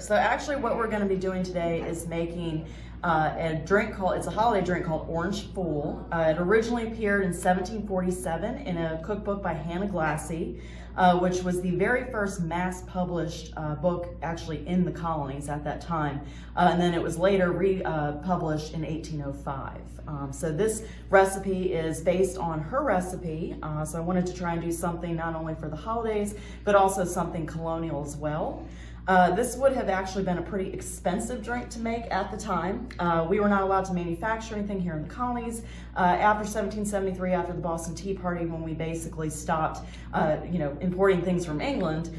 So actually what we're going to be doing today is making it's a holiday drink called Orange Fool. It originally appeared in 1747 in a cookbook by Hannah Glassey, which was the very first mass-published book actually in the colonies at that time. And then it was later republished in 1805. So this recipe is based on her recipe. So I wanted to try and do something not only for the holidays, but also something colonial as well. This would have actually been a pretty expensive drink to make at the time. We were not allowed to manufacture anything here in the colonies. After 1773, after the Boston Tea Party, when we basically stopped, importing things from England,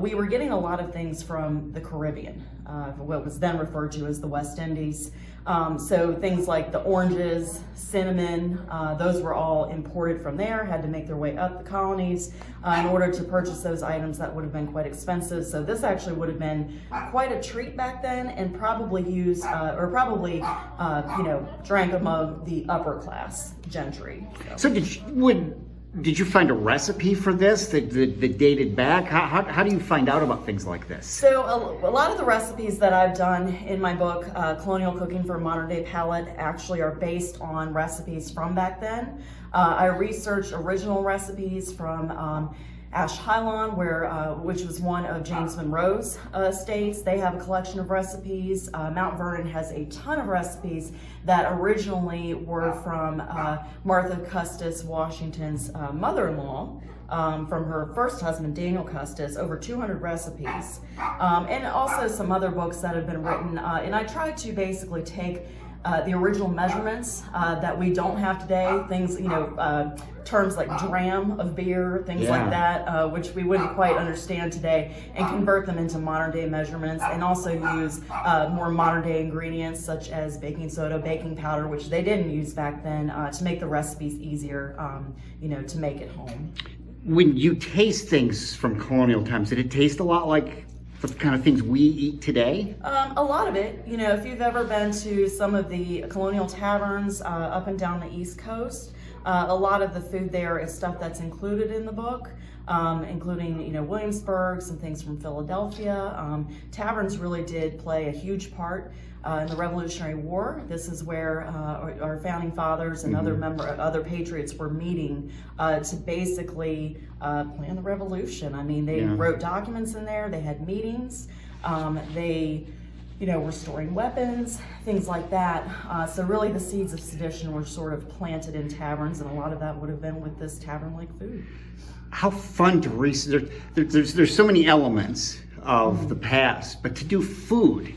we were getting a lot of things from the Caribbean, what was then referred to as the West Indies. So things like the oranges, cinnamon, those were all imported from there, had to make their way up the colonies in order to purchase those items. That would have been quite expensive. So this actually would have been quite a treat back then, and probably used, drank among the upper class gentry. So did you find a recipe for this that dated back? How do you find out about things like this? So a lot of the recipes that I've done in my book, Colonial Cooking for a Modern Day Palate, actually are based on recipes from back then. I researched original recipes from Ashhylon, which was one of James Monroe's estates. They have a collection of recipes. Mount Vernon has a ton of recipes that originally were from Martha Custis Washington's mother-in-law, from her first husband, Daniel Custis, over 200 recipes. And also some other books that have been written. And I tried to basically take the original measurements that we don't have today, things, terms like dram of beer, things like that, which we wouldn't quite understand today, and convert them into modern day measurements, and also use more modern day ingredients such as baking soda, baking powder, which they didn't use back then, to make the recipes easier, to make at home. When you taste things from colonial times, did it taste a lot like the kind of things we eat today? A lot of it. If you've ever been to some of the colonial taverns up and down the East Coast, a lot of the food there is stuff that's included in the book, including, Williamsburg, some things from Philadelphia. Taverns really did play a huge part in the Revolutionary War. This is where our founding fathers and other patriots were meeting to basically plan the revolution. I mean, they wrote documents in there, they had meetings, they were storing weapons, things like that. So really the seeds of sedition were sort of planted in taverns, and a lot of that would have been with this tavern-like food. How fun to research. There's so many elements of the past, but to do food,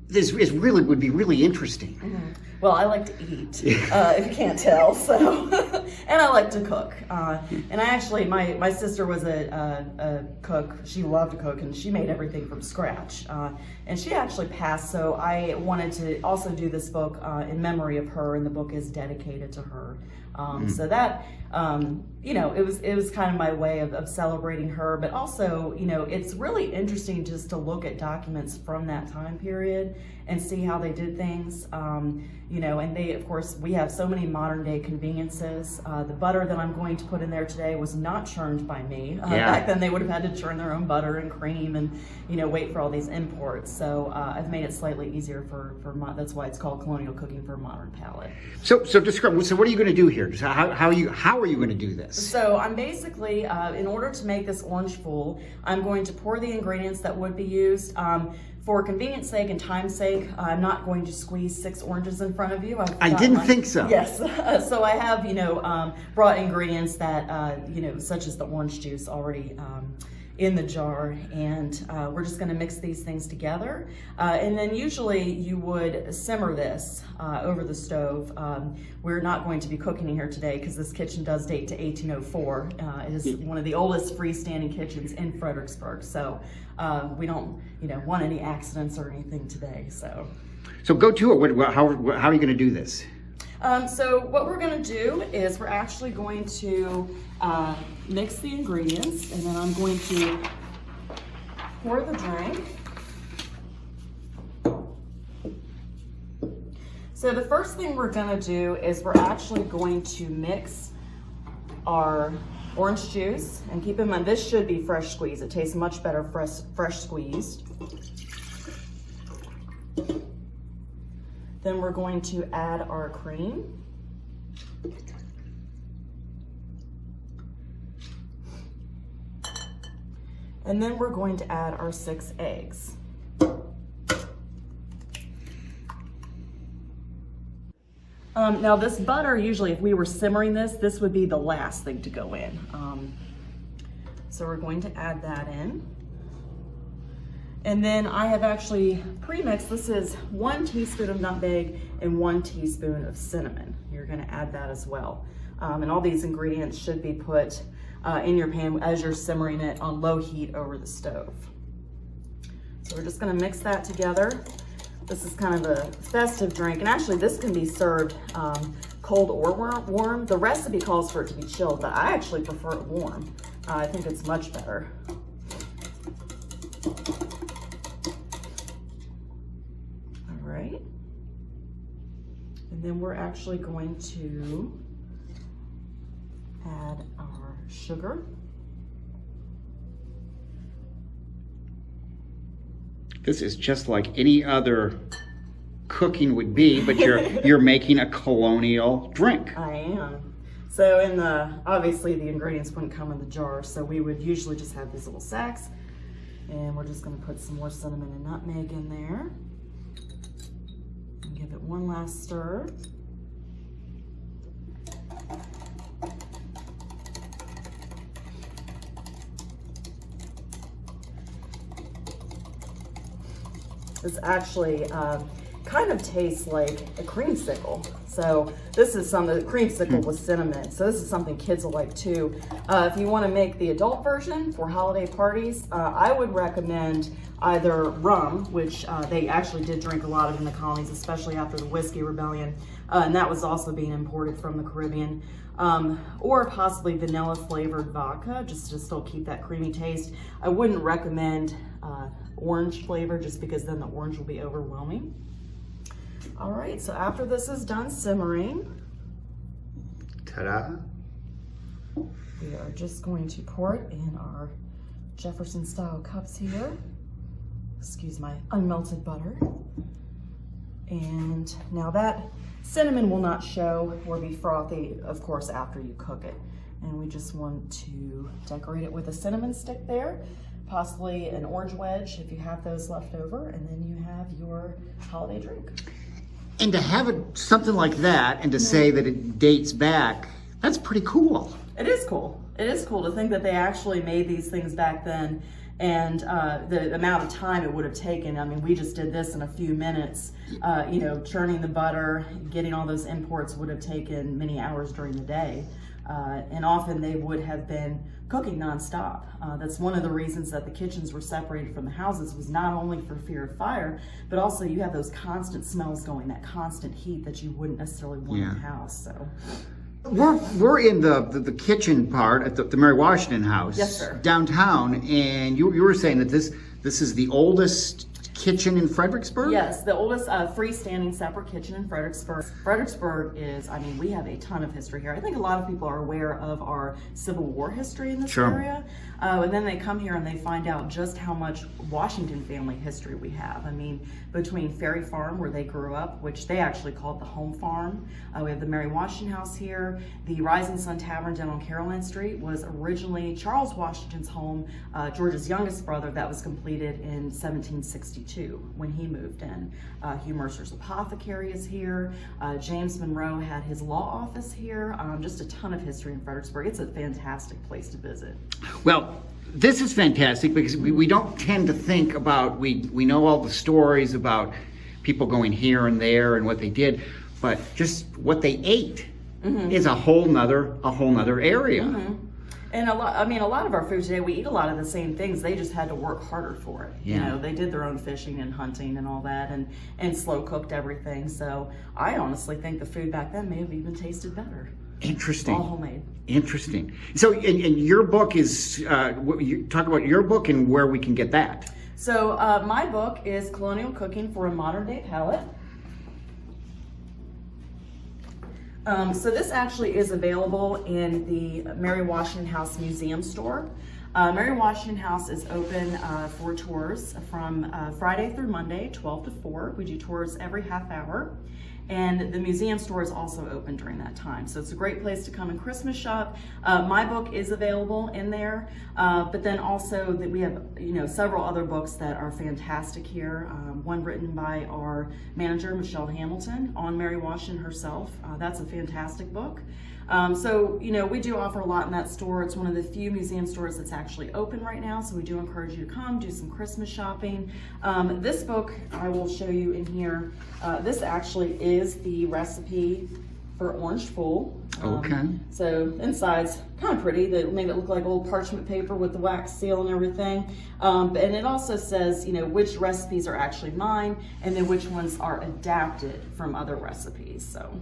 this would be really interesting. Well, I like to eat, if you can't tell, so, and I like to cook. And I actually, my sister was a cook. She loved to cook, and she made everything from scratch. And she actually passed, so I wanted to also do this book in memory of her, and the book is dedicated to her. So that, it was kind of my way of celebrating her, but also, it's really interesting just to look at documents from that time period and see how they did things. And they, of course, we have so many modern day conveniences. The butter that I'm going to put in there today was not churned by me. Back then they would have had to churn their own butter and cream and, wait for all these imports. So I've made it slightly easier that's why it's called Colonial Cooking for a Modern Palate. So describe, so what are you going to do here? How are you going to do this? So I'm basically, in order to make this Orange Fool, I'm going to pour the ingredients that would be used. For convenience sake and time's sake, I'm not going to squeeze 6 oranges in front of you. I didn't think so. Yes. So I have, brought ingredients that, such as the orange juice already in the jar, and we're just going to mix these things together. And then usually you would simmer this over the stove. We're not going to be cooking in here today because this kitchen does date to 1804. It is one of the oldest freestanding kitchens in Fredericksburg. So we don't, want any accidents or anything today. So go to it. How are you going to do this? So what we're going to do is we're actually going to mix the ingredients, and then I'm going to pour the drink. So the first thing we're going to do is we're actually going to mix our orange juice, and keep in mind this should be fresh squeezed. It tastes much better fresh squeezed. Then we're going to add our cream. And then we're going to add our 6 eggs. Now this butter, usually if we were simmering this would be the last thing to go in. So we're going to add that in. And then I have actually pre-mixed, this is 1 teaspoon of nutmeg and 1 teaspoon of cinnamon. You're gonna add that as well. And all these ingredients should be put in your pan as you're simmering it on low heat over the stove. So we're just gonna mix that together. This is kind of a festive drink, and actually this can be served cold or warm. The recipe calls for it to be chilled, but I actually prefer it warm. I think it's much better. All right. And then we're actually going to add our sugar. This is just like any other cooking would be, but you're making a colonial drink. I am. So in obviously the ingredients wouldn't come in the jar, so we would usually just have these little sacks, and we're just gonna put some more cinnamon and nutmeg in there. And give it one last stir. This actually kind of tastes like a creamsicle. So this is some of the creamsicle with cinnamon. So this is something kids will like too. If you want to make the adult version for holiday parties, I would recommend either rum, which they actually did drink a lot of in the colonies, especially after the Whiskey Rebellion, and that was also being imported from the Caribbean, or possibly vanilla flavored vodka, just to still keep that creamy taste. I wouldn't recommend orange flavor just because then the orange will be overwhelming. All right, so after this is done simmering, ta-da! We are just going to pour it in our Jefferson style cups here. Excuse my unmelted butter. And now that cinnamon will not show or be frothy, of course, after you cook it. And we just want to decorate it with a cinnamon stick there, possibly an orange wedge if you have those left over, and then you have your holiday drink. And to have it something like that and to say that it dates back, that's pretty cool. It is cool. It is cool to think that they actually made these things back then, and the amount of time it would have taken. I mean, we just did this in a few minutes. You know, churning the butter, getting all those imports would have taken many hours during the day. And often they would have been cooking nonstop. That's one of the reasons that the kitchens were separated from the houses, was not only for fear of fire, but also you have those constant smells going, that constant heat that you wouldn't necessarily want in the house. So we're in the kitchen part at the Mary Washington House, yes, sir, downtown, and you were saying that this is the oldest kitchen in Fredericksburg? Yes, the oldest freestanding separate kitchen in Fredericksburg. Fredericksburg is, I mean, we have a ton of history here. I think a lot of people are aware of our Civil War history in this area. And then they come here and they find out just how much Washington family history we have. I mean, between Ferry Farm, where they grew up, which they actually called the home farm. We have the Mary Washington House here. The Rising Sun Tavern down on Caroline Street was originally Charles Washington's home, George's youngest brother, that was completed in 1762 when he moved in. Hugh Mercer's Apothecary is here. James Monroe had his law office here. Just a ton of history in Fredericksburg. It's a fantastic place to visit. Well, this is fantastic because we don't tend to think about, we know all the stories about people going here and there and what they did, but just what they ate is a whole nother area. And a lot of our food today, we eat a lot of the same things. They just had to work harder for it. Yeah. You know, they did their own fishing and hunting and all that, and slow cooked everything. So I honestly think the food back then may have even tasted better. Interesting. All homemade. Interesting. So, and your book is, you talk about your book and where we can get that. So my book is Colonial Cooking for a Modern Day Palate. So this actually is available in the Mary Washington House Museum store. Mary Washington House is open for tours from Friday through Monday, 12 to 4. We do tours every half hour. And the museum store is also open during that time. So it's a great place to come and Christmas shop. My book is available in there, but then also that we have several other books that are fantastic here. One written by our manager, Michelle Hamilton, on Mary Washington herself. That's a fantastic book. So we do offer a lot in that store. It's one of the few museum stores that's actually open right now, so we do encourage you to come do some Christmas shopping. This book I will show you in here. This actually is the recipe for Orange Fool. Okay. So inside's kind of pretty. They made it look like old parchment paper with the wax seal and everything. And it also says, which recipes are actually mine, and then which ones are adapted from other recipes. So.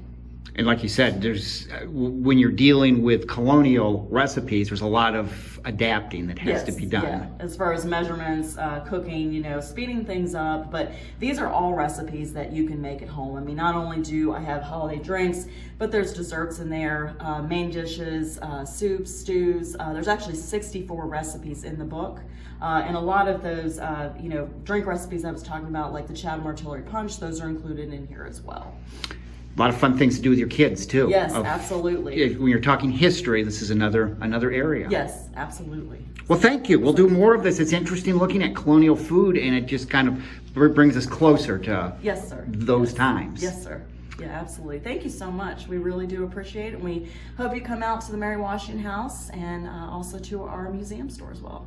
And like you said, there's when you're dealing with colonial recipes, there's a lot of adapting that has to be done. Yeah, as far as measurements, cooking, speeding things up. But these are all recipes that you can make at home. I mean, not only do I have holiday drinks, but there's desserts in there, main dishes, soups, stews. There's actually 64 recipes in the book. And a lot of those, drink recipes I was talking about, like the Chatham Artillery Punch, those are included in here as well. A lot of fun things to do with your kids too. Yes, absolutely. When you're talking history, this is another area. Yes, absolutely. Well, thank you. We'll do more of this. It's interesting looking at colonial food, and it just kind of brings us closer to yes, sir. those times. Yes, sir. Yeah, absolutely. Thank you so much. We really do appreciate it. And we hope you come out to the Mary Washington House and also to our museum store as well.